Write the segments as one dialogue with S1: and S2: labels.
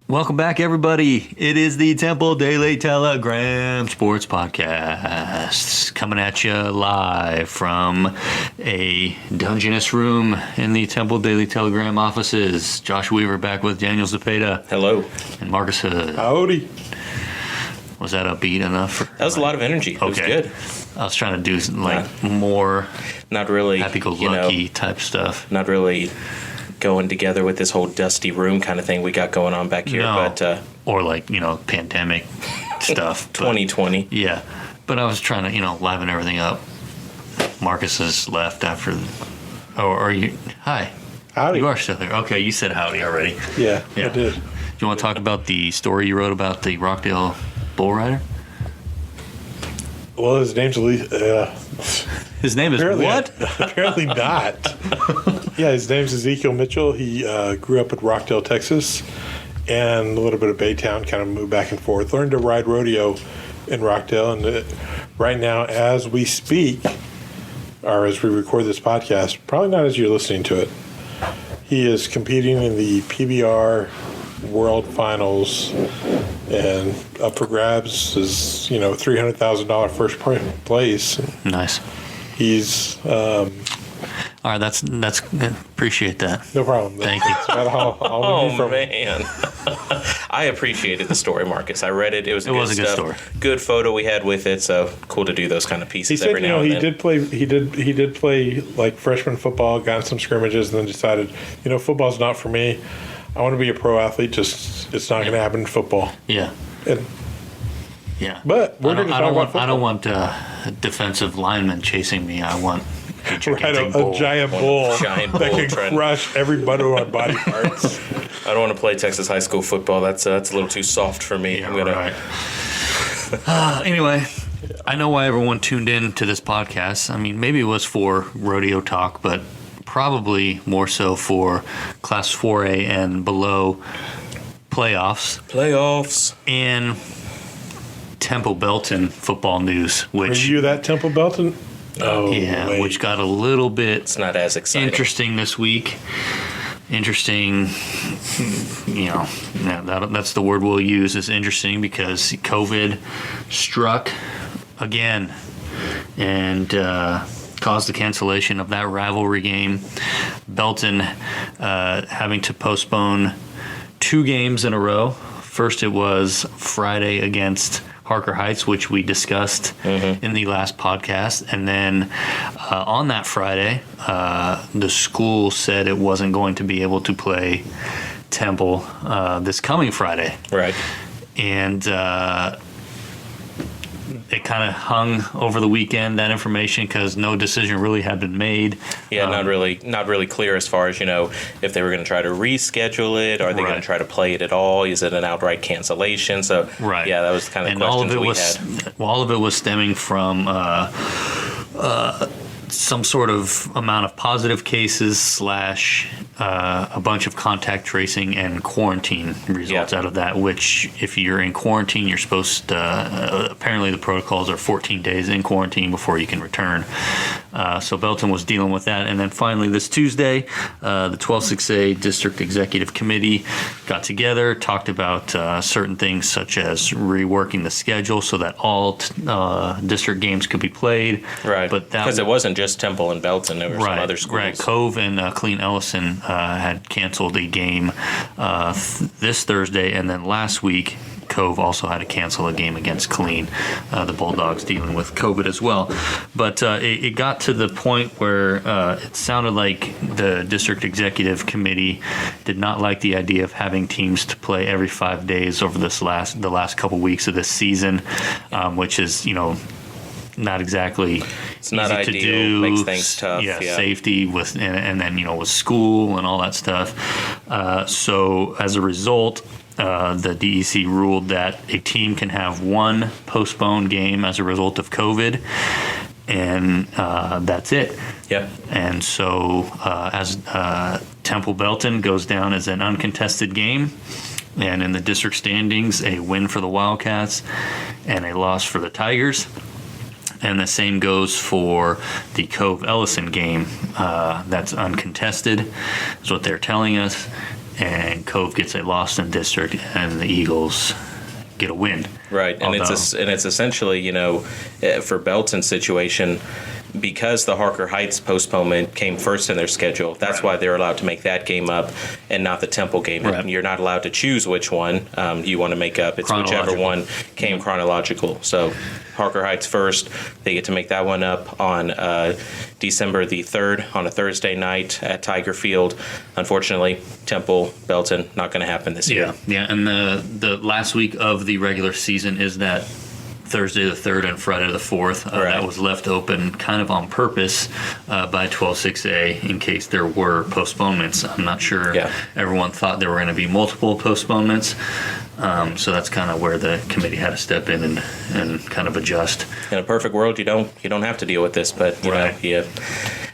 S1: Welcome back, everybody. It is the Temple Daily Telegram Sports Podcast, coming at you live from a Dungeness room in the Temple Daily Telegram offices. Josh Weaver back with Daniel Zepeda.
S2: Hello.
S1: And Marcus Hood.
S3: Howdy.
S1: Was that upbeat enough?
S2: That was a lot of energy. It was good.
S1: I was trying to do more
S2: not really
S1: happy-go-lucky type stuff.
S2: Not really going together with this whole dusty room kind of thing we got going on back here.
S1: No.
S2: But
S1: or pandemic stuff.
S2: 2020.
S1: Yeah. But I was trying to, liven everything up. Marcus has left after. Are you? Hi.
S3: Howdy.
S1: You are still there. Okay, you said howdy already.
S3: Yeah, I did.
S1: Do you want to talk about the story you wrote about the Rockdale bull rider?
S3: Well, his name's
S1: His name is what?
S3: Apparently not. Yeah, his name's Ezekiel Mitchell. He grew up in Rockdale, Texas, and a little bit of Baytown, kind of moved back and forth. Learned to ride rodeo in Rockdale, and right now, as we speak, or as we record this podcast, probably not as you're listening to it, he is competing in the PBR World Finals, and up for grabs is $300,000 first place.
S1: Nice.
S3: He's
S1: all right. That's appreciate that.
S3: no problem.
S1: Thank you.
S3: That's about all we need from
S2: man. I appreciated the story, Marcus. I read it. It was a good
S1: story.
S2: Good photo we had with it. So cool to do those kind of pieces.
S3: He said,
S2: every now and then.
S3: he did play like freshman football, got in some scrimmages, and then decided, football's not for me. I want to be a pro athlete. Just it's not going to happen in football.
S1: Yeah.
S3: And,
S1: yeah.
S3: But we're going to talk about football.
S1: I don't want defensive linemen chasing me. I want a gigantic
S3: a
S1: bull.
S3: giant bull that can
S2: trying-
S3: crush everybody on body parts.
S2: I don't want to play Texas high school football. That's a little too soft for me.
S1: Yeah, right. Anyway, I know why everyone tuned in to this podcast. I mean, maybe it was for rodeo talk, but probably more so for Class 4A and below playoffs and Temple Belton football news, which
S3: Are you that Temple Belton? Oh,
S1: yeah,
S3: wait.
S1: which got a little bit
S2: It's not as exciting.
S1: interesting this week. Interesting, that's the word we'll use, is interesting, because COVID struck again and caused the cancellation of that rivalry game. Belton having to postpone 2 games in a row. First, it was Friday against Harker Heights, which we discussed in the last podcast. And then on that Friday, the school said it wasn't going to be able to play Temple this coming Friday.
S2: Right.
S1: And it kind of hung over the weekend, that information, because no decision really had been made.
S2: Yeah, not really clear as far as, if they were going to try to reschedule it, or are they going to try to play it at all? Is it an outright cancellation? So, yeah, that was kind of the questions we had.
S1: All of it was stemming from some sort of amount of positive cases / a bunch of contact tracing and quarantine results out of that, which if you're in quarantine, you're supposed to, apparently the protocols are 14 days in quarantine before you can return. So Belton was dealing with that. And then finally this Tuesday, the 12-6A District Executive Committee got together, talked about certain things such as reworking the schedule so that all district games could be played.
S2: Right,
S1: but
S2: because it wasn't just Temple and Belton, there were some other schools.
S1: Right, Cove and Clean Ellison had canceled a game this Thursday, and then last week Cove also had to cancel a game against Clean. The Bulldogs dealing with COVID as well. But it got to the point where it sounded like the district executive committee did not like the idea of having teams to play every 5 days over the last couple weeks of this season, which is, not exactly
S2: it's not
S1: easy
S2: ideal.
S1: To do.
S2: Makes things tough.
S1: Yeah, safety with and then with school and all that stuff. So as a result, the DEC ruled that a team can have one postponed game as a result of COVID, and that's it.
S2: Yep.
S1: And so as Temple Belton goes down as an uncontested game. And in the district standings, a win for the Wildcats and a loss for the Tigers. And the same goes for the Cove Ellison game. That's uncontested, is what they're telling us. and Cove gets a loss in district, and the Eagles get a win.
S2: Right, and it's essentially, you know, for Belton's situation, because the Harker Heights postponement came first in their schedule, that's why they're allowed to make that game up and not the Temple game. Right. You're not allowed to choose which one you want to make up. It's whichever one came chronological. So Harker Heights first, they get to make that one up on December the 3rd on a Thursday night at Tiger Field. Unfortunately, Temple, Belton, not going to happen this year.
S1: Yeah, and the last week of the regular season is that Thursday the 3rd and Friday the 4th. That was left open kind of on purpose by 12-6A in case there were postponements. I'm not sure everyone thought there were going to be multiple postponements. So that's kind of where the committee had to step in and kind of adjust.
S2: In a perfect world, you don't have to deal with this, but you know,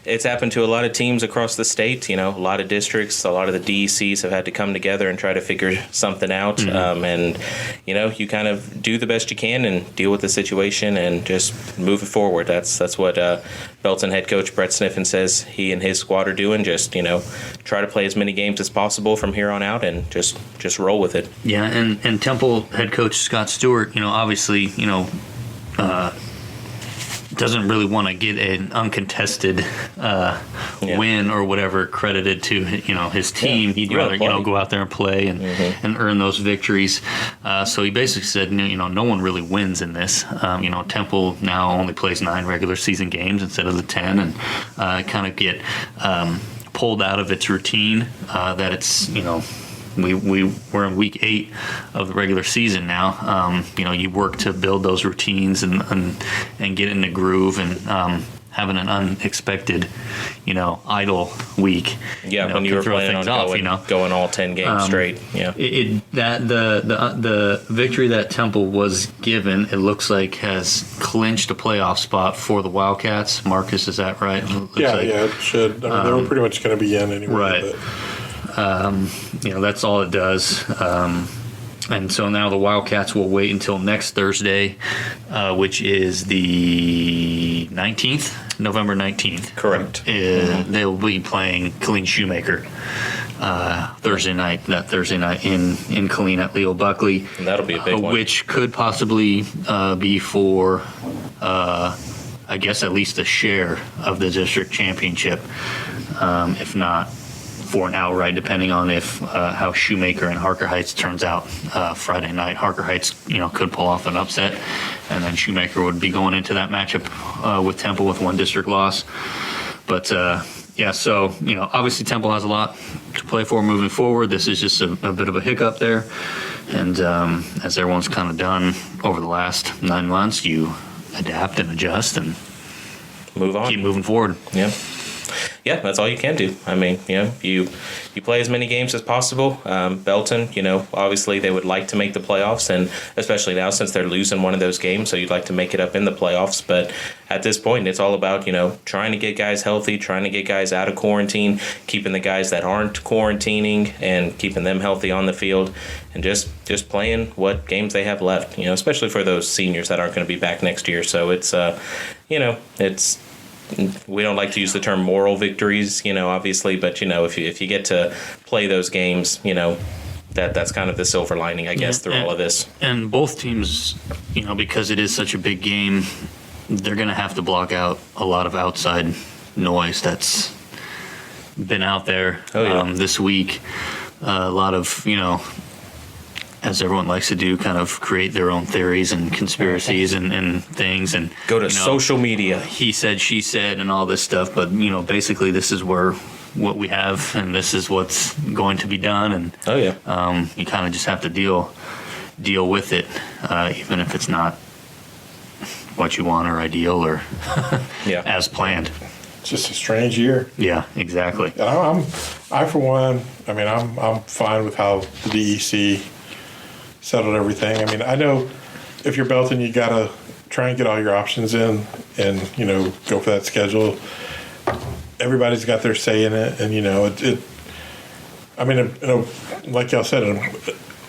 S2: it's happened to a lot of teams across the state. You know, a lot of districts, a lot of the DECs have had to come together and try to figure something out. Mm-hmm. And you know, you kind of do the best you can and deal with the situation and just move it forward. That's what Belton head coach Brett Sniffen says he and his squad are doing. Just, you know, try to play as many games as possible from here on out and just roll with it.
S1: Yeah, and Temple head coach Scott Stewart, you know, obviously, you know, doesn't really want to get an uncontested win or whatever credited to, you know, his team. He'd rather, you know, go out there and play and earn those victories. So he basically said, you know, no one really wins in this. You know, Temple now only plays 9 regular season games instead of the 10, and kind of get pulled out of its routine that it's, you know, we're in week 8 of the regular season now. You know, you work to build those routines and get in the groove, and having an unexpected, you know, idle week.
S2: Yeah, you know, when you were planning on going all 10 games straight. Yeah,
S1: the victory that Temple was given, it looks like, has clinched a playoff spot for the Wildcats. Marcus, is that right?
S3: Yeah, it should. I mean, they were pretty much going to be in anyway.
S1: Right.
S3: But.
S1: You know, that's all it does. And so now the Wildcats will wait until next Thursday, which is the 19th, November 19th.
S2: Correct.
S1: They'll be playing Killeen Shoemaker Thursday night in Killeen at Leo Buckley.
S2: And that'll be a big one.
S1: Which could possibly be for, I guess, at least a share of the district championship, if not for an outright, depending on if how Shoemaker and Harker Heights turns out Friday night. Harker Heights, you know, could pull off an upset, and then Shoemaker would be going into that matchup with Temple with 1 district loss. But yeah, so, you know, obviously Temple has a lot to play for moving forward. This is just a bit of a hiccup there, and as everyone's kind of done over the last 9 months, you adapt and adjust and
S2: move on,
S1: keep moving forward.
S2: Yeah, that's all you can do. I mean, you know, you play as many games as possible. Belton, you know, obviously they would like to make the playoffs, and especially now since they're losing one of those games, so you'd like to make it up in the playoffs. But at this point, it's all about, you know, trying to get guys healthy, trying to get guys out of quarantine, keeping the guys that aren't quarantining and keeping them healthy on the field, and just playing what games they have left, you know, especially for those seniors that aren't going to be back next year. So it's, you know, it's, we don't like to use the term moral victories, you know, obviously, but, you know, if you get to play those games, you know, that's kind of the silver lining, I guess, through all of this.
S1: And both teams, you know, because it is such a big game, they're going to have to block out a lot of outside noise that's been out there this week. A lot of, you know, as everyone likes to do, kind of create their own theories and conspiracies and things, and
S2: go to social media.
S1: He said, she said, and all this stuff. But, you know, basically this is what we have, and this is what's going to be done. And you kind of just have to deal with it, even if it's not what you want or ideal or as planned.
S3: It's just a strange year.
S1: Yeah, exactly.
S3: And I for one, I mean, I'm fine with how the DEC settled everything. I mean, I know if you're Belton, you gotta try and get all your options in, and, you know, go for that schedule. Everybody's got their say in it, and, you know, it I mean, like y'all said, in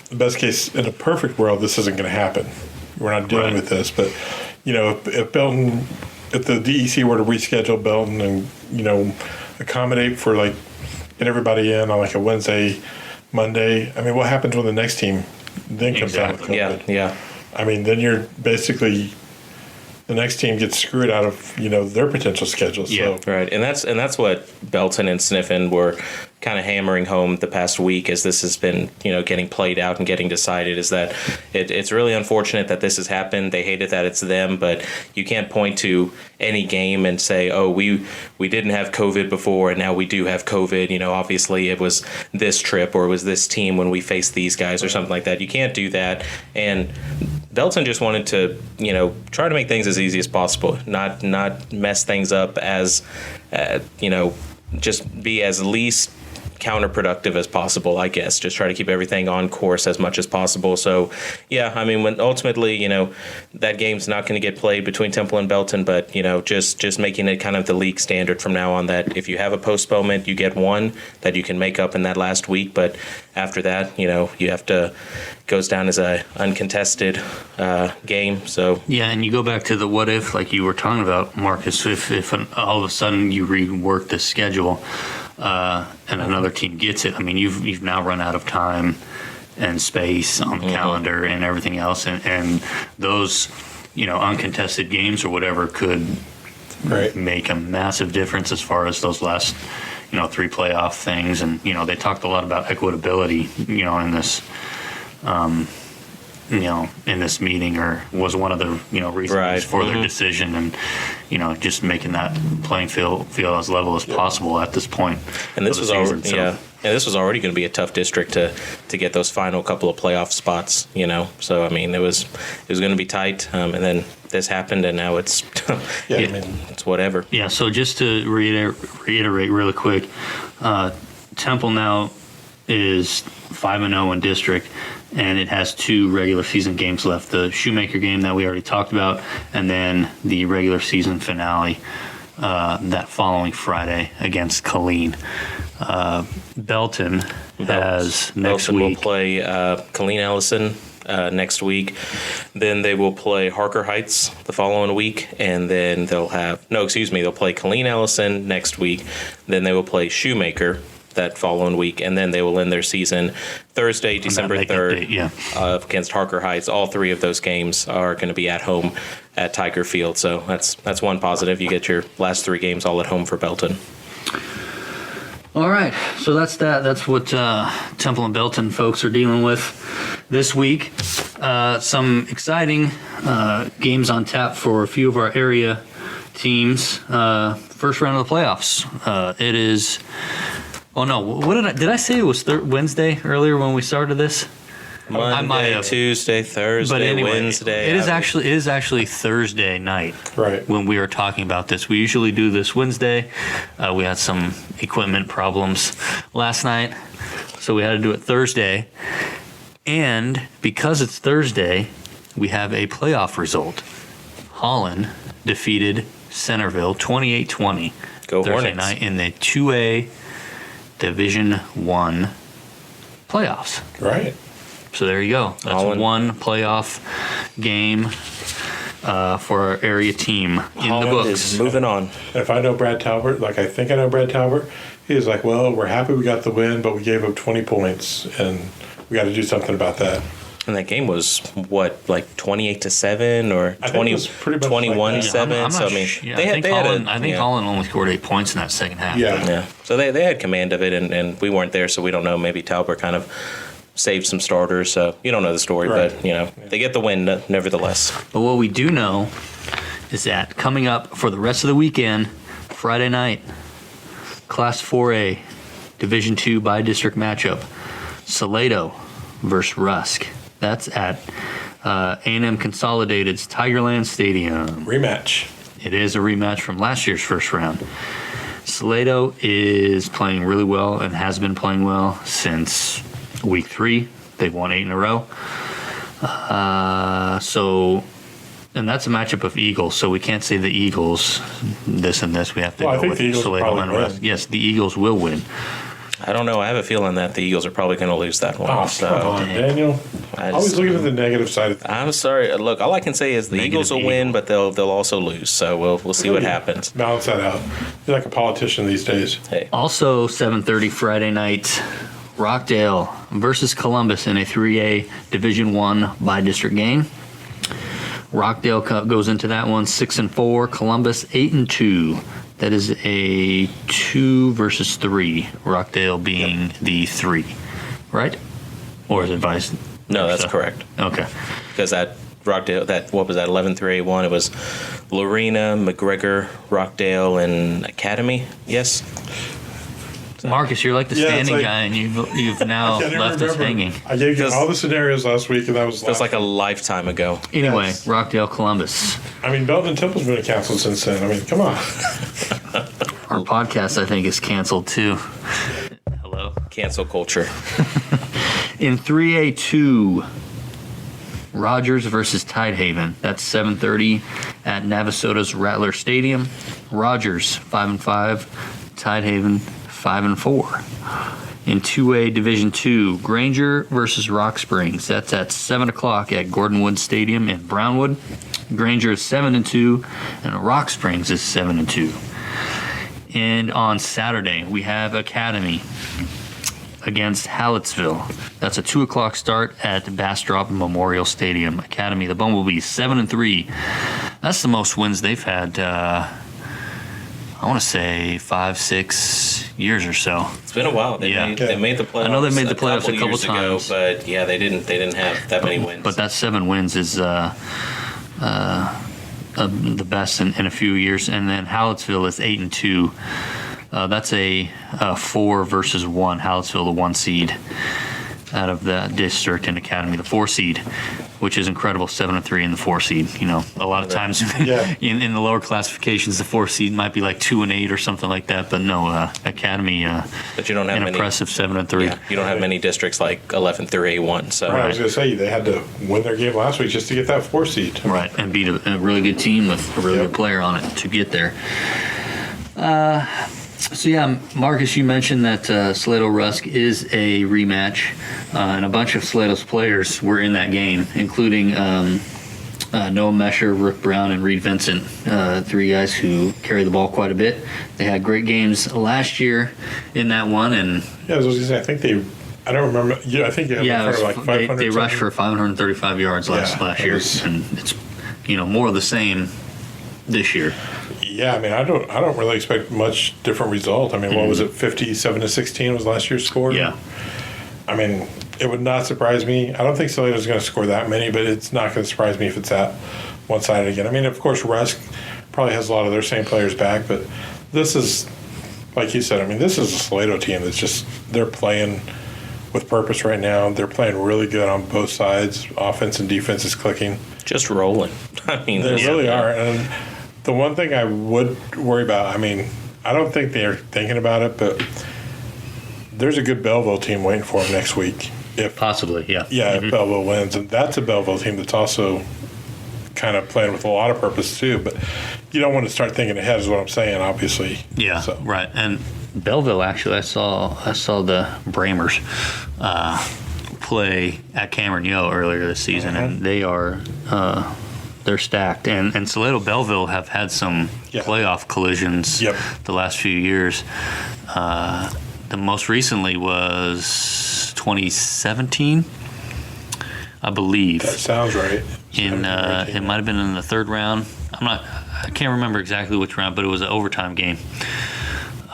S3: the best case, in a perfect world, this isn't going to happen. We're not dealing with this, but, you know, if the DEC were to reschedule Belton and, you know, accommodate for, like, get everybody in on like a Wednesday Monday. I mean, what happens when the next team then comes down with
S1: Exactly.
S3: COVID?
S2: Yeah.
S3: I mean, then you're basically the next team gets screwed out of their potential schedule.
S1: Yeah.
S3: So
S2: Right, and that's what Belton and Sniffen were kind of hammering home the past week as this has been getting played out and getting decided, is that it's really unfortunate that this has happened. They hate it that it's them, but you can't point to any game and say, oh, we didn't have COVID before and now we do have COVID. Obviously it was this trip or it was this team when we faced these guys or something like that. You can't do that. And Belton just wanted to try to make things as easy as possible, not mess things up, as just be as least counterproductive as possible, I guess. Just try to keep everything on course as much as possible. So, yeah, I mean, when ultimately, that game's not going to get played between Temple and Belton, but, just making it kind of the league standard from now on, that if you have a postponement, you get one that you can make up in that last week. But after that, you have to, goes down as a uncontested game. So,
S1: Yeah, and you go back to the what if, like you were talking about, Marcus, if all of a sudden you rework the schedule, and another team gets it. I mean, you've now run out of time and space on the calendar and everything else, and those uncontested games or whatever could
S3: right.
S1: make a massive difference as far as those last 3 playoff things. And they talked a lot about equitability in this in this meeting, or was one of the reasons
S2: Right.
S1: for their decision, and just making that playing field feel as level as possible at this point.
S2: and this
S1: of
S2: was
S1: the season.
S2: already
S1: So,
S2: and this was already going to be a tough district to get those final couple of playoff spots. So I mean, it was going to be tight, and then this happened, and now it's
S3: Yeah,
S1: Yeah.
S3: I mean,
S2: it's whatever.
S1: Yeah, so just to reiterate really quick, Temple now is 5-0 in district, and it has 2 regular season games left. The Shoemaker game that we already talked about, and then the regular season finale that following Friday against Colleen. Belton has next
S2: Belton
S1: week.
S2: will play Colleen Ellison next week. Then they will play Harker Heights the following week, and then they'll play Colleen Ellison next week. Then they will play Shoemaker that following week, and then they will end their season Thursday, December
S1: makeup
S2: 3rd,
S1: date, yeah.
S2: against Harker Heights. All 3 of those games are going to be at home at Tiger Field, so that's one positive. You get your last 3 games all at home for Belton.
S1: All right, so that's that. That's what Temple and Belton folks are dealing with this week. Some exciting games on tap for a few of our area teams. First round of the playoffs. It is. Oh no! What did I say? It was Wednesday earlier when we started this. I might
S2: Monday,
S1: have.
S2: Tuesday, Thursday,
S1: But anyway,
S2: Wednesday.
S1: it is actually Thursday night.
S3: Right.
S1: When we are talking about this, we usually do this Wednesday. We had some equipment problems last night, so we had to do it Thursday. And because it's Thursday, we have a playoff result. Holland defeated Centerville 28-20
S2: Go
S1: Thursday
S2: Hornets.
S1: night in the 2A Division I playoffs.
S3: right.
S1: So there you go. That's
S2: Holland.
S1: one playoff game for our area team in
S2: Holland
S1: the books.
S2: is moving on.
S3: And if I know Brad Talbert, like I think I know Brad Talbert, he's like, well, we're happy we got the win, but we gave up 20 points, and we got to do something about that.
S2: And that game was what, like 28-7 or
S3: I think it was pretty much like that.
S2: 21-7.
S1: I'm
S2: So
S1: not
S2: I mean,
S1: yeah,
S2: they had
S1: Holland,
S2: a,
S1: I think
S2: yeah.
S1: Holland only scored 8 points in that second half.
S3: Yeah.
S2: Yeah. So they had command of it, and we weren't there, so we don't know. Maybe Talbot kind of saved some starters. So you don't know the story,
S3: Right.
S2: but they get the win nevertheless.
S1: But what we do know is that coming up for the rest of the weekend, Friday night, Class 4A, Division II by district matchup, Salado versus Rusk. That's at A&M Consolidated's Tigerland Stadium.
S3: Rematch.
S1: It is a rematch from last year's first round. Salado is playing really well and has been playing well since week 3. They've won 8 in a row. And that's a matchup of Eagles, so we can't say the Eagles this and this. We have to
S3: Well, I
S1: go
S3: think
S1: with
S3: the Eagles will
S1: Salado
S3: probably
S1: and
S3: win.
S1: Rusk. Yes, the Eagles will win.
S2: I don't know. I have a feeling that the Eagles are probably going to lose that one.
S3: Oh,
S2: so
S3: come on, Daniel.
S2: I
S3: Always
S2: just-
S3: looking at the negative side of things.
S2: I'm sorry. Look, all I can say is the
S1: Negative
S2: Eagles will win,
S1: Eagle.
S2: but they'll also lose. So we'll see what happens.
S3: Balance that out. You're like a politician these days.
S2: Hey,
S1: Also, 7:30 Friday night, Rockdale versus Columbus in a 3A Division I by district game. Rockdale goes into that one 6-4. Columbus 8-2. That is a 2 versus 3. Rockdale being the 3, right? Or is it vice?
S2: No, that's
S1: versa?
S2: correct.
S1: Okay.
S2: Because that Rockdale, what was that, 11-3A1? It was Lorena, McGregor, Rockdale, and Academy. Yes.
S1: Marcus, you're like the
S3: Yeah, it's
S1: standing
S3: like-
S1: guy, and you've now
S3: I can't even
S1: left us
S3: remember.
S1: hanging.
S3: I gave you
S2: Feels-
S3: all the scenarios last week, and that was
S2: Feels
S3: last
S2: like a lifetime ago.
S1: Anyway,
S3: Yes.
S1: Rockdale, Columbus.
S3: I mean, Belton Temple's been canceled since then. I mean, come on.
S1: Our podcast, I think, is canceled too. Hello.
S2: Cancel culture.
S1: In 3A2, Rogers versus Tidehaven. That's 7:30 at Navasota's Rattler Stadium. Rogers 5-5, Tidehaven 5-4. In 2A Division II, Granger versus Rock Springs. That's at 7 o'clock at Gordonwood Stadium in Brownwood. Granger is 7-2, and Rock Springs is 7-2. And on Saturday, we have Academy against Hallettsville. That's a 2 o'clock start at Bastrop Memorial Stadium. Academy, the Bumblebees, 7-3. That's the most wins they've had, I want to say 5-6 years or so.
S2: It's been a while. They
S1: Yeah.
S2: made the playoffs.
S1: I know they made the playoffs a couple
S2: years ago,
S1: times.
S2: but yeah, they didn't have that many wins.
S1: But that 7 wins is the best in a few years. And then Hallettsville is 8-2. That's a 4 versus 1. Hallettsville, the 1 seed out of the district, and Academy, the 4 seed, which is incredible. 7-3 in the 4 seed. You know, a lot of times
S3: Yeah.
S1: in the lower classifications, the 4 seed might be like 2-8 or something like that. But no, Academy,
S2: but you don't have
S1: an
S2: many.
S1: impressive 7-3.
S2: Yeah, you don't have many districts like 11-3A1. So
S3: I was going to say, they had to win their game last week just to get that 4 seed.
S1: Right, and beat a really good team with a really
S3: Yep.
S1: good player on it to get there. So yeah, Marcus, you mentioned that Salado Rusk is a rematch, and a bunch of Salado's players were in that game, including Noah Mesher, Rook Brown, and Reed Vincent, 3 guys who carry the ball quite a bit. They had great games last year in that one, and
S3: Yeah, I was going to say, I think I don't remember. Yeah, I think you have
S1: yeah,
S3: in front of like 500.
S1: they rushed
S3: something.
S1: for 535 yards last
S3: Yeah, it
S1: year,
S3: was-
S1: and it's more of the same this year.
S3: Yeah, I mean, I don't really expect much different result. I mean, what was it? 57-16 was last year's score.
S1: Yeah.
S3: I mean, it would not surprise me. I don't think Salado's going to score that many, but it's not going to surprise me if it's that one-sided again. I mean, of course, Rusk probably has a lot of their same players back, but this is, like you said, I mean, this is a Salado team that's just, they're playing with purpose right now. They're playing really good on both sides. Offense and defense is clicking.
S2: just rolling. I mean,
S3: They
S2: yeah.
S3: really are. And the one thing I would worry about, I mean, I don't think they're thinking about it, but there's a good Belleville team waiting for them next week. If
S1: Possibly, yeah.
S3: if Belleville wins, and that's a Belleville team that's also kind of playing with a lot of purpose too. But you don't want to start thinking ahead, is what I'm saying. Obviously,
S1: Yeah,
S3: So,
S1: right. And Belleville, actually, I saw the Bramers play at Cameron Yo earlier this season, and they are they're stacked. And Salado Belleville have had some
S3: Yeah.
S1: playoff collisions
S3: Yep.
S1: the last few years. The most recently was 2017, I believe.
S3: that sounds right.
S1: It might have been in the 3rd round. I can't remember exactly which round, but it was an overtime game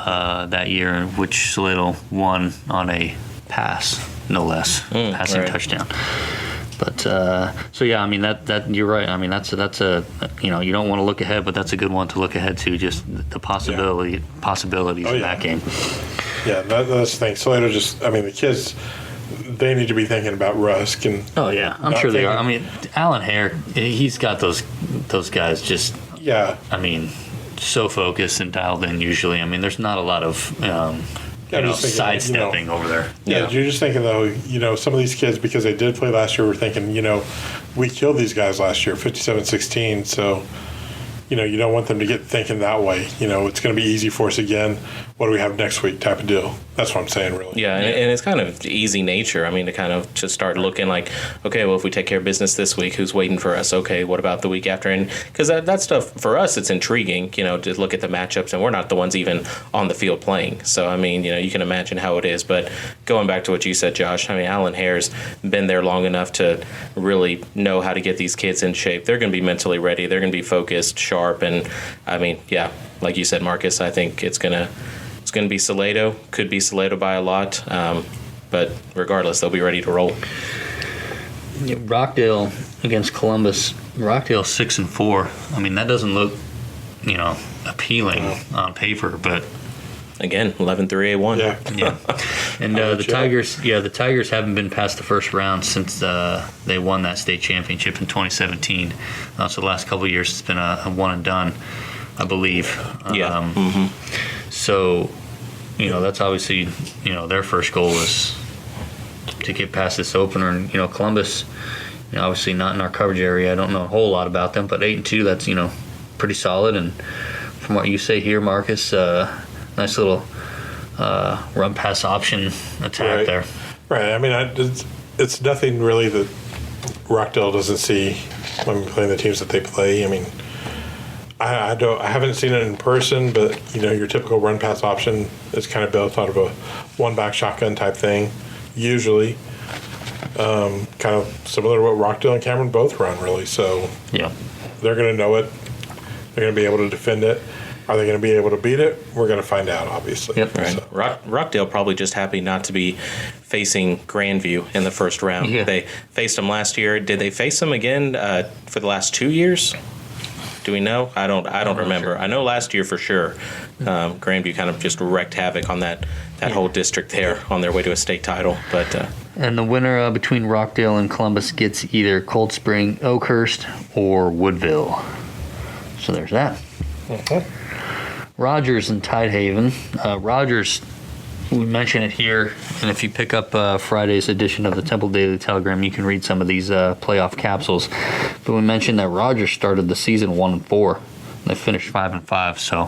S1: that year, in which Salado won on a pass, no less, passing
S2: right.
S1: touchdown. But so yeah, I mean that you're right. I mean that's a you don't want to look ahead, but that's a good one to look ahead to. Just the possibilities
S3: Oh,
S1: in
S3: yeah.
S1: that game.
S3: Yeah, that's the thing. Salado the kids, they need to be thinking about Rusk and.
S1: Oh yeah, I'm
S3: Not
S1: sure they are. I
S3: thinking-
S1: mean, Alan Hare, he's got those guys just.
S3: Yeah,
S1: I mean, so focused and dialed in usually. I mean, there's not a lot of
S3: I'm just thinking,
S1: sidestepping over there.
S3: Yeah, you're just thinking though, some of these kids, because they did play last year, were thinking, we killed these guys last year, 57-16. So, you don't want them to get thinking that way. It's going to be easy for us again. what do we have next week type of deal. That's what I'm saying, really.
S2: Yeah, and it's kind of easy nature. I mean, to kind of just start looking like, okay, well, if we take care of business this week, who's waiting for us? Okay, what about the week after? And because that stuff, for us, it's intriguing, to look at the matchups, and we're not the ones even on the field playing. So, I mean, you can imagine how it is. But going back to what you said, Josh, I mean, Alan Hare's been there long enough to really know how to get these kids in shape. They're going to be mentally ready. They're going to be focused, sharp. And, I mean, yeah, like you said, Marcus, I think it's going to be Salado. Could be Salado by a lot, but regardless, they'll be ready to roll.
S1: Rockdale against Columbus. Rockdale 6-4. I mean, that doesn't look, appealing on paper, but
S2: again, 11-3-1.
S3: Yeah.
S1: And the Tigers haven't been past the first round since they won that state championship in 2017. So the last couple of years, it's been a one and done, I believe.
S2: Yeah.
S1: So, that's obviously, their first goal is to get past this opener. And, Columbus, obviously not in our coverage area. I don't know a whole lot about them, but 8-2, that's, pretty solid. And from what you say here, Marcus, nice little run pass option attack there.
S3: Right. I mean, it's nothing really that Rockdale doesn't see when playing the teams that they play. I mean, I haven't seen it in person, but your typical run pass option is kind of built out of a one back shotgun type thing, usually. Kind of similar to what Rockdale and Cameron both run, really. So
S1: Yeah.
S3: they're going to know it. They're going to be able to defend it. Are they going to be able to beat it? We're going to find out, obviously.
S1: Yep.
S2: Right.
S3: So.
S2: Rockdale probably just happy not to be facing Grandview in the first round.
S1: Yeah.
S2: They faced them last year. Did they face them again for the last 2 years? Do we know? I don't remember.
S1: Sure.
S2: I know last year for sure. Grandview kind of just wreaked havoc on that whole district there on their way to a state title. But
S1: And the winner between Rockdale and Columbus gets either Cold Spring, Oakhurst, or Woodville. So there's that. Rogers and Tidehaven. Rogers, we mention it here, and if you pick up Friday's edition of the Temple Daily Telegram, you can read some of these playoff capsules. But we mentioned that Rogers started the season 1-4. They finished 5-5, so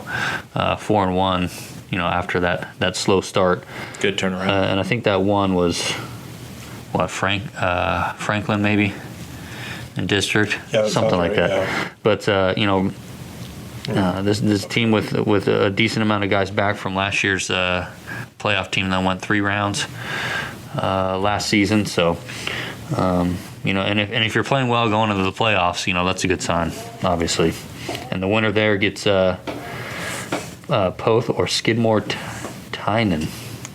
S1: 4-1. After that slow start.
S2: good turnaround.
S1: And I think that one was Franklin maybe in district,
S3: Yeah, that
S1: something
S3: sounds
S1: like
S3: right,
S1: that.
S3: yeah.
S1: But this team with a decent amount of guys back from last year's playoff team that went 3 rounds last season. So and if you're playing well going into the playoffs, that's a good sign, obviously. And the winner there gets Poth or Skidmore Tynan.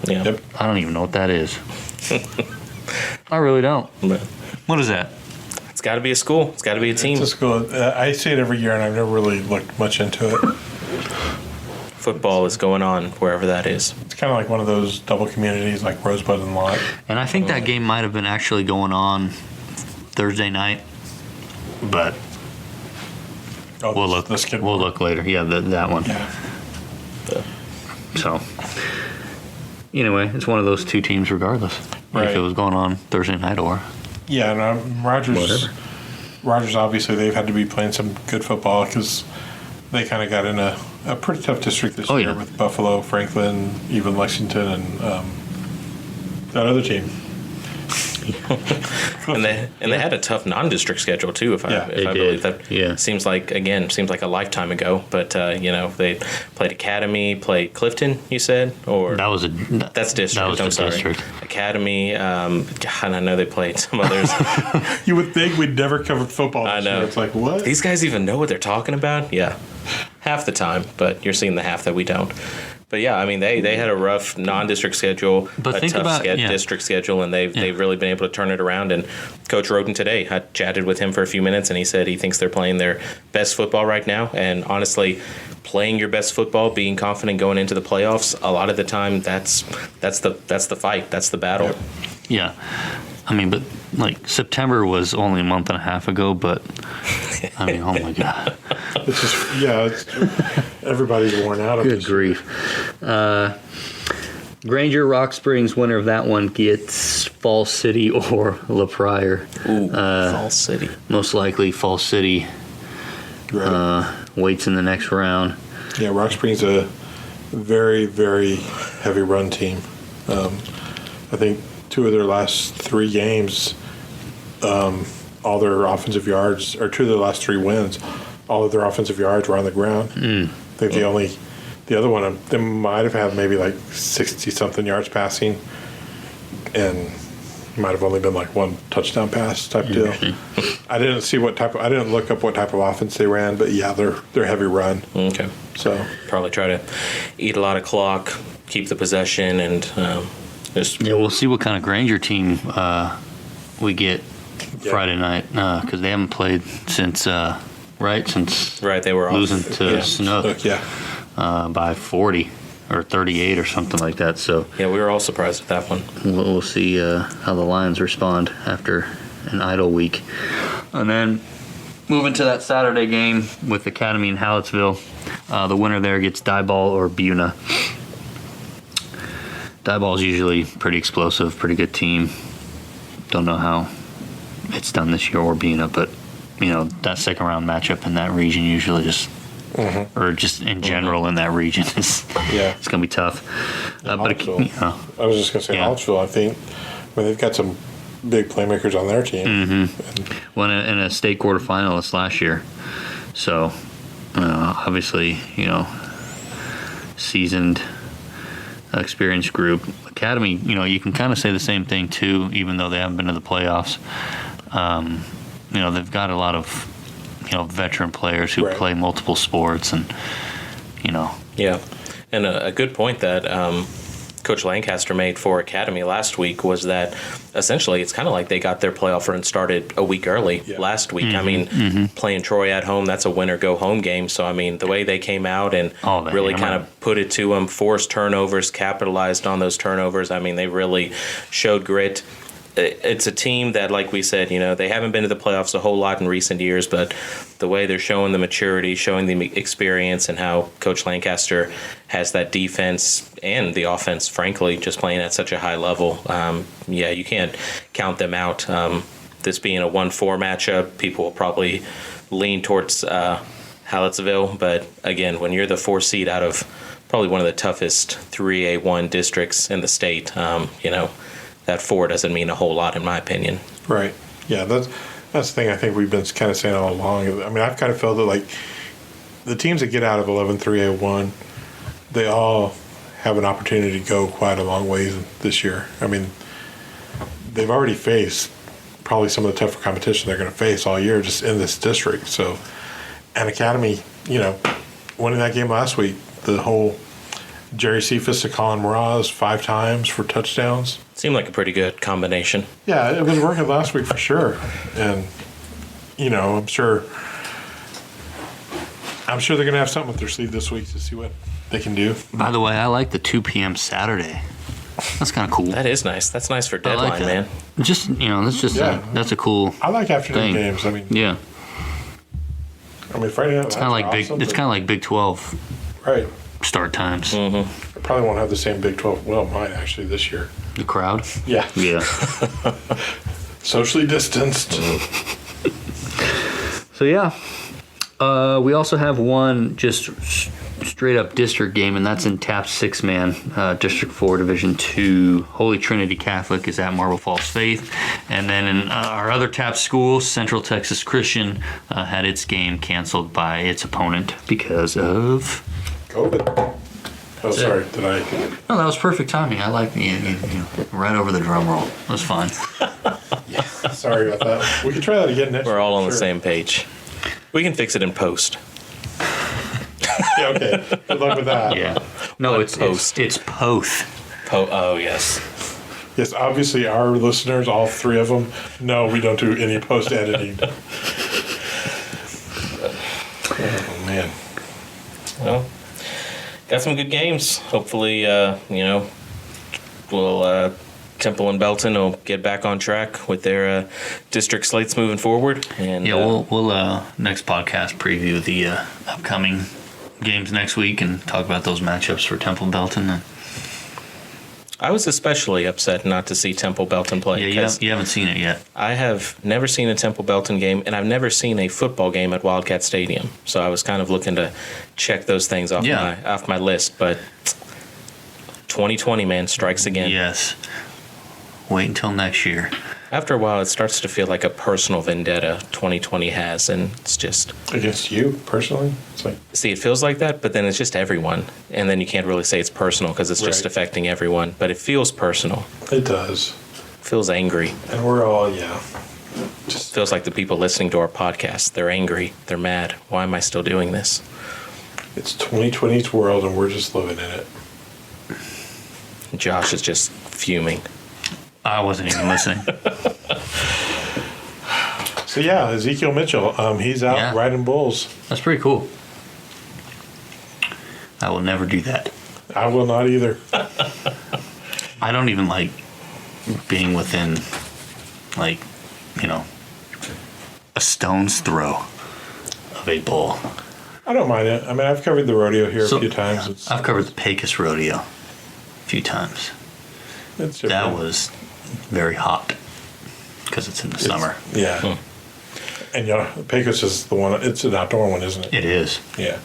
S2: Yeah.
S3: Yep.
S1: I don't even know what that is. I really don't.
S2: But
S1: What is that?
S2: it's got to be a school. It's got to be a team.
S3: It's a school. I see it every year, and I've never really looked much into it.
S2: Football is going on wherever that is.
S3: It's kind of like one of those double communities like Rosebud and Lott.
S1: And I think that game might have been actually going on Thursday night, but
S3: Oh,
S1: we'll look.
S3: the Skidmore.
S1: We'll look later. Yeah, that one.
S3: Yeah.
S1: So anyway, it's one of those two teams, regardless
S3: Right.
S1: if it was going on Thursday night or
S3: Yeah, and Rogers.
S1: Whatever.
S3: Rogers, obviously, they've had to be playing some good football because they kind of got in a pretty tough district this
S1: Oh,
S3: year
S1: yeah.
S3: with Buffalo, Franklin, even Lexington, and that other team.
S2: And they had a tough non-district schedule too. If
S3: Yeah,
S2: I
S1: they
S2: believe
S1: did.
S2: that
S1: Yeah.
S2: seems like a lifetime ago. But they played Academy, played Clifton. You said, or
S1: that was
S2: that's district.
S1: That was
S2: I'm
S1: the
S2: sorry.
S1: district.
S2: Academy. And I know they played some others.
S3: You would think we'd never covered football
S2: I
S3: this
S2: know.
S3: year. It's like, what?
S2: These guys even know what they're talking about? Yeah, half the time. But you're seeing the half that we don't. But yeah, I mean they had a rough non-district schedule,
S1: But
S2: a
S1: think
S2: tough
S1: about- yeah.
S2: district schedule, and they've really been able to turn it around. And Coach Roden today, I chatted with him for a few minutes, and he said he thinks they're playing their best football right now. And honestly, playing your best football, being confident going into the playoffs, a lot of the time that's the fight, that's the battle.
S3: Yep.
S1: Yeah. I mean, but like September was only a month and a half ago, but I mean, oh my God.
S3: It's just, everybody's worn out of
S1: Good
S3: this.
S1: grief. Granger Rock Springs, winner of that one, gets Falls City or La Pryor.
S2: Ooh, Falls City.
S1: Most likely Falls City
S3: Right.
S1: waits in the next round.
S3: Yeah, Rock Springs very, very heavy run team. I think 2 of their last 3 games, all their offensive yards, or 2 of their last 3 wins, all of their offensive yards were on the ground. I think the other one, they might have had maybe like 60-something yards passing, and might have only been like 1 touchdown pass type deal. I didn't look up what type of offense they ran, but yeah, they're heavy run.
S2: Okay.
S3: So
S2: Probably try to eat a lot of clock, keep the possession, and just
S1: Yeah, we'll see what kind of Granger team we get Friday night, because they haven't played since
S2: right. They were off.
S1: losing to Snook
S3: Look, yeah.
S1: by 40 or 38 or something like that. So
S2: Yeah, we were all surprised at that one.
S1: we'll see how the Lions respond after an idle week. And then moving to that Saturday game with Academy in Hallettsville, the winner there gets Diboll or Buna. Diboll's usually pretty explosive, pretty good team. Don't know how it's done this year or Buna, but that second round matchup in that region usually just or just in general in that region is it's gonna be tough. But
S3: I was just gonna say Hallettsville. I think they've got some big playmakers on their team.
S1: won in a state quarterfinalist last year, so obviously seasoned, experienced group. Academy, you can kind of say the same thing too, even though they haven't been to the playoffs. They've got a lot of veteran players who play multiple sports, and
S2: Yeah, and a good point that Coach Lancaster made for Academy last week was that essentially it's kind of like they got their playoff run started a week early last week. I mean, playing Troy at home, that's a win-or-go-home game. So, I mean, the way they came out and really kind of put it to them, forced turnovers, capitalized on those turnovers, I mean, they really showed grit. It's a team that, like we said, they haven't been to the playoffs a whole lot in recent years, but the way they're showing the maturity, showing the experience, and how Coach Lancaster has that defense and the offense, frankly, just playing at such a high level, you can't count them out. This being a 1-4 matchup, people will probably lean towards Hallettsville, but again, when you're the 4 seed out of probably one of the toughest 3A1 districts in the state, that 4 doesn't mean a whole lot, in my opinion.
S3: Right. Yeah, that's the thing I think we've been kind of saying all along. I mean, I've kind of felt that, like, the teams that get out of 11-3A1, they all have an opportunity to go quite a long ways this year. I mean, they've already faced probably some of the tougher competition they're going to face all year just in this district. So, and Academy, winning that game last week, the whole Jerry Cephas to Colin Mraz 5 times for touchdowns.
S2: Seemed like a pretty good combination.
S3: Yeah, it was working last week for sure. And, I'm sure they're going to have something up their sleeve this week to see what they can do.
S1: By the way, I like the 2 p.m. Saturday. That's kind of cool.
S2: That is nice. That's nice for deadline,
S1: like
S2: man.
S1: Just that's a cool.
S3: I like afternoon
S1: thing.
S3: games. I mean, Friday night.
S1: It's kind of like
S3: awesome,
S1: It's kind of like Big 12
S3: right.
S1: start times.
S3: I probably won't have the same Big 12. Well, mine actually this year.
S1: The crowd.
S3: Yeah.
S1: Yeah.
S3: Socially distanced.
S1: So we also have one just straight up district game, and that's in TAP 6-man, District 4, Division 2. Holy Trinity Catholic is at Marble Falls Faith. And then in our other TAP school, Central Texas Christian, had its game canceled by its opponent because of
S3: COVID. Oh, sorry. Did I?
S1: No, that was perfect timing. I like right over the drum roll. It was fine.
S3: Sorry about that. We can try that again next
S2: We're all on
S3: week,
S2: the same page. We can fix it in post.
S3: Yeah, okay. Good luck with that.
S1: Yeah. No, it's
S2: post?
S1: It's Poth.
S2: Oh, yes.
S3: Yes, obviously our listeners, all 3 of them, no, we don't do any post-editing. Oh, man.
S2: Well, got some good games. Hopefully, Temple and Belton will get back on track with their district slates moving forward. And
S1: we'll next podcast preview the upcoming games next week and talk about those matchups for Temple and Belton.
S2: I was especially upset not to see Temple Belton play.
S1: Yeah,
S2: because
S1: you haven't seen it yet.
S2: I have never seen a Temple Belton game, and I've never seen a football game at Wildcat Stadium. So I was kind of looking to check those things off my list. But 2020, man, strikes again.
S1: Yes. Wait until next year.
S2: After a while, it starts to feel like a personal vendetta 2020 has, and it's just
S3: Against you personally? It's like,
S2: see, it feels like that, but then it's just everyone, and then you can't really say it's personal because it's just
S3: Right.
S2: affecting everyone. But it feels personal.
S3: it does.
S2: It feels angry.
S3: And we're all,
S2: It feels like the people listening to our podcast. They're angry. They're mad. Why am I still doing this?
S3: it's 2020's world and we're just living in it.
S2: Josh is just fuming.
S1: I wasn't even listening.
S3: So yeah, Ezekiel Mitchell, he's out
S1: Yeah.
S3: riding bulls.
S1: That's pretty cool. I will never do that.
S3: I will not either.
S1: I don't even like being within, like, a stone's throw of a bull.
S3: I don't mind it. I mean, I've covered the rodeo here
S1: So,
S3: a few times. It's,
S1: I've covered the Pecos Rodeo a few times.
S3: it's
S1: That
S3: different.
S1: was very hot because it's in the summer.
S3: Yeah. And Pecos is the one. It's an outdoor one, isn't it?
S1: It is.
S3: Yeah.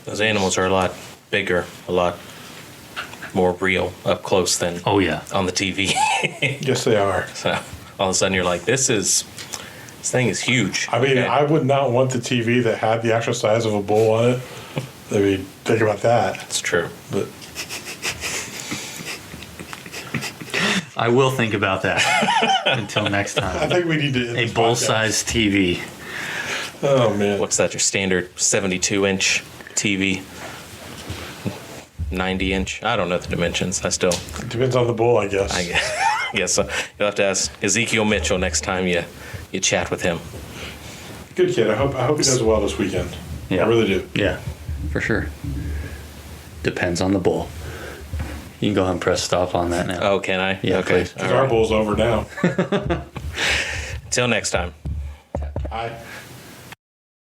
S2: Those animals are a lot bigger, a lot more real up close than
S1: Oh, yeah.
S2: on the TV.
S3: Yes, they are.
S2: So all of a sudden you're like, this thing is huge.
S3: I mean,
S2: Okay.
S3: I would not want the TV that had the actual size of a bull on it. I mean, think about that.
S2: It's true.
S3: But
S1: I will think about that until next
S3: I
S1: time.
S3: think we need to end
S1: A
S3: this
S1: bull-sized TV.
S3: podcast. Oh man.
S2: What's that? Your standard 72-inch TV, 90-inch. I don't know the dimensions.
S3: It depends on the bull, I guess.
S2: I guess so. You'll have to ask Ezekiel Mitchell next time you chat with him.
S3: Good kid. I hope he does well this weekend.
S1: Yeah.
S3: I really do.
S1: Yeah, for sure. Depends on the bull. You can go ahead and press stop on that now.
S2: Oh, can I?
S1: Yeah,
S2: Okay.
S1: please.
S3: Because our bull's over now.
S2: Till next time.
S3: Bye.